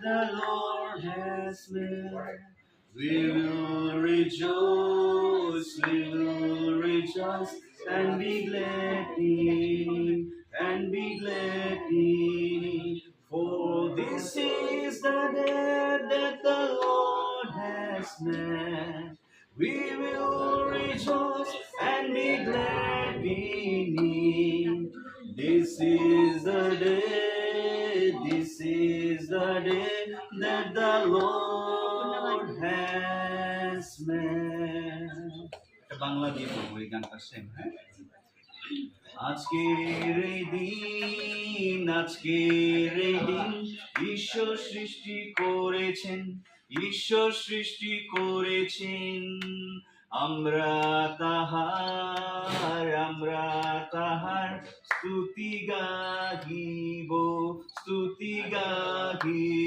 the Lord has made. We will rejoice, we will rejoice, and be glad in, and be glad in. For this is the day that the Lord has made. We will rejoice and be glad in it. This is the day, this is the day that the Lord has made. এটা বাংলা দিয়ে বলবো এই গানটা same, হ্যাঁ? আজকের এই দিন, আজকের এই দিন ঈশ্বর সৃষ্টি করেছেন, ঈশ্বর সৃষ্টি করেছেন। আমরা তাহার স্তুতি গাহিব, স্তুতি গাহিব।